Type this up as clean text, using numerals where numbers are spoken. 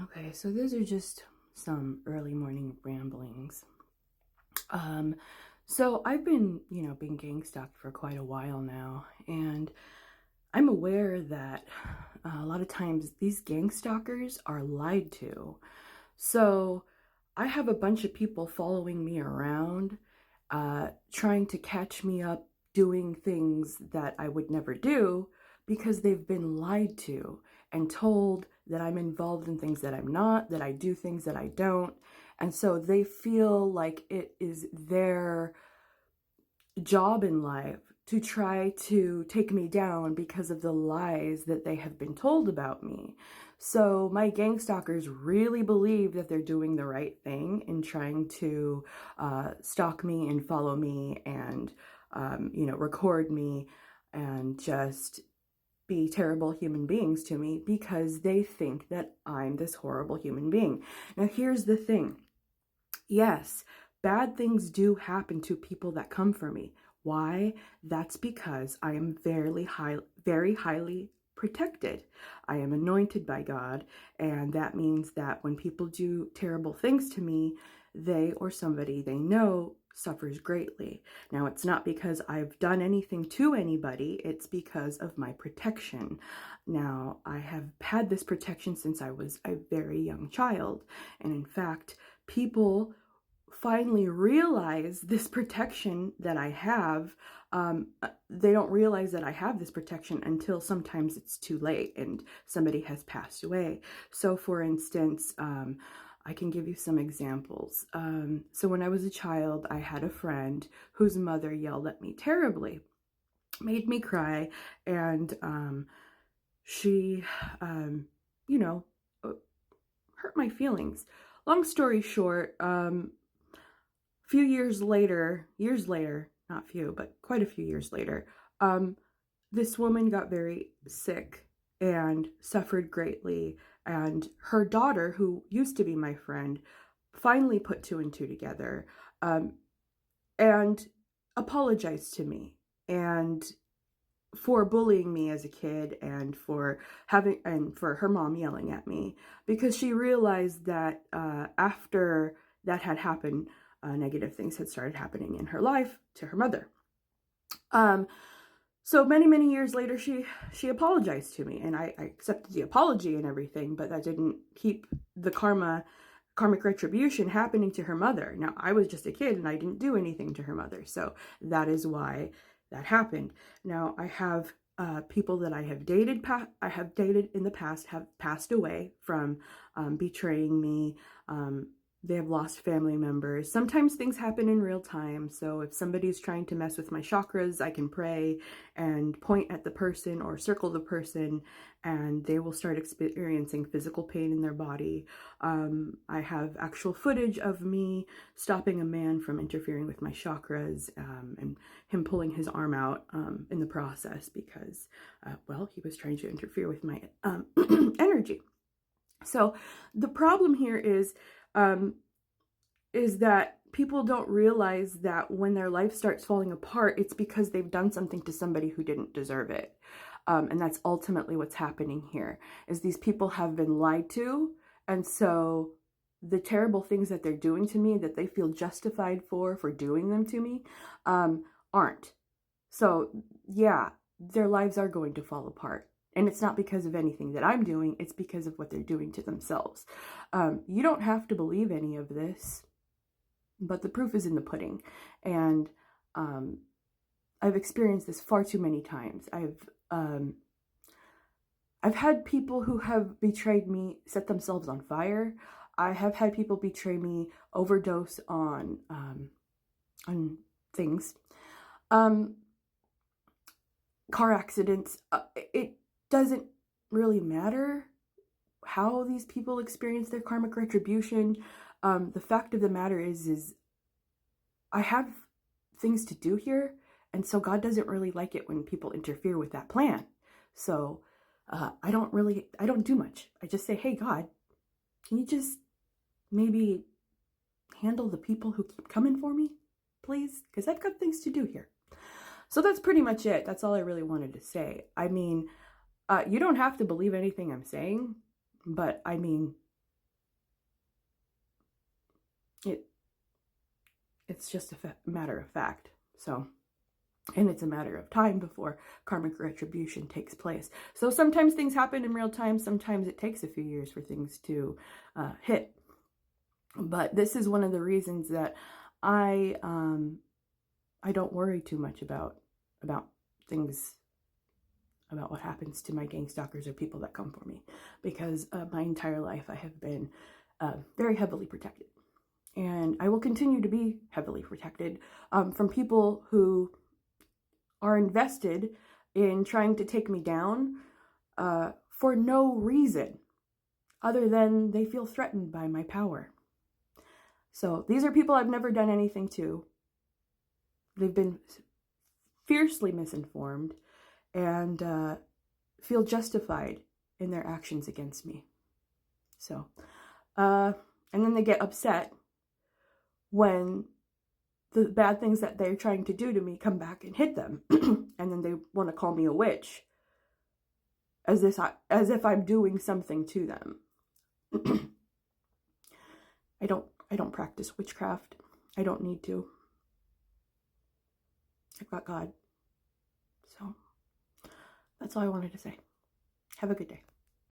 Okay, so those are just some early morning ramblings. Um, so I've been being stalked for quite a while now, and I'm aware that a lot of times these gang stalkers are lied to. So I have a bunch of people following me around, trying to catch me up doing things that I would never do because they've been lied to and told that I'm involved in things that I'm not, that I do things that I don't. And so they feel like it is their job in life to try to take me down because of the lies that they have been told about me. So my gang stalkers really believe that they're doing the right thing in trying to stalk me and follow me and record me and just be terrible human beings to me because they think that I'm this horrible human being. Now here's the thing. Yes, bad things do happen to people that come for me. Why? That's because I am very highly protected. I am anointed by God, and that means that when people do terrible things to me, they or somebody they know suffers greatly. Now, it's not because I've done anything to anybody, it's because of my protection. Now, I have had this protection since I was a very young child, and in fact, people finally realize this protection that I have. They don't realize that I have this protection until sometimes it's too late and somebody has passed away. So, for instance, I can give you some examples. So, when I was a child, I had a friend whose mother yelled at me terribly, made me cry, and she, you know, hurt my feelings. Long story short, few years later, not few, but quite a few years later, um, this woman got very sick and suffered greatly. And her daughter, who used to be my friend, finally put two and two together, and apologized to me and for bullying me as a kid and for her mom yelling at me because she realized that after that had happened, negative things had started happening in her life to her mother. Um, so many years later, she apologized to me, and I accepted the apology and everything, but that didn't keep the karmic retribution happening to her mother. Now, I was just a kid and I didn't do anything to her mother, so that is why that happened. Now, I have people that I have dated in the past have passed away from betraying me. They have lost family members. Sometimes things happen in real time. So if somebody's trying to mess with my chakras, I can pray and point at the person or circle the person, and they will start experiencing physical pain in their body. I have actual footage of me stopping a man from interfering with my chakras, and him pulling his arm out in the process because, he was trying to interfere with my energy. So the problem here um, is that people don't realize that when their life starts falling apart, it's because they've done something to somebody who didn't deserve it. And that's ultimately what's happening here, is these people have been lied to. And so the terrible things that they're doing to me, that they feel justified for doing them to me, aren't. So yeah, their lives are going to fall apart. And it's not because of anything that I'm doing, it's because of what they're doing to themselves. You don't have to believe any of this, but the proof is in the pudding. And I've experienced this far too many times. I've had people who have betrayed me set themselves on fire. I have had people betray me, overdose on things. Um, Car accidents. It doesn't really matter how these people experience their karmic retribution. The fact of the matter is I have things to do here, and so God doesn't really like it when people interfere with that plan. So I don't do much. I just say, hey, God, can you just maybe handle the people who keep coming for me, please? Because I've got things to do here. So that's pretty much it. That's all I really wanted to say. I mean, you don't have to believe anything I'm saying, but I mean, it's just a matter of fact. So, and it's a matter of time before karmic retribution takes place. So sometimes things happen in real time. Sometimes it takes a few years for things to hit. But this is one of the reasons that I don't worry too much about things, about what happens to my gang stalkers or people that come for me, because my entire life I have been very heavily protected, and I will continue to be heavily protected from people who are invested in trying to take me down for no reason other than they feel threatened by my power. So these are people I've never done anything to. They've been fiercely misinformed and feel justified in their actions against me. So, and then they get upset when the bad things that they're trying to do to me come back and hit them. And then they want to call me a witch, as if I'm doing something to them. I don't practice witchcraft. I don't need to. I've got God. So that's all I wanted to say. Have a good day.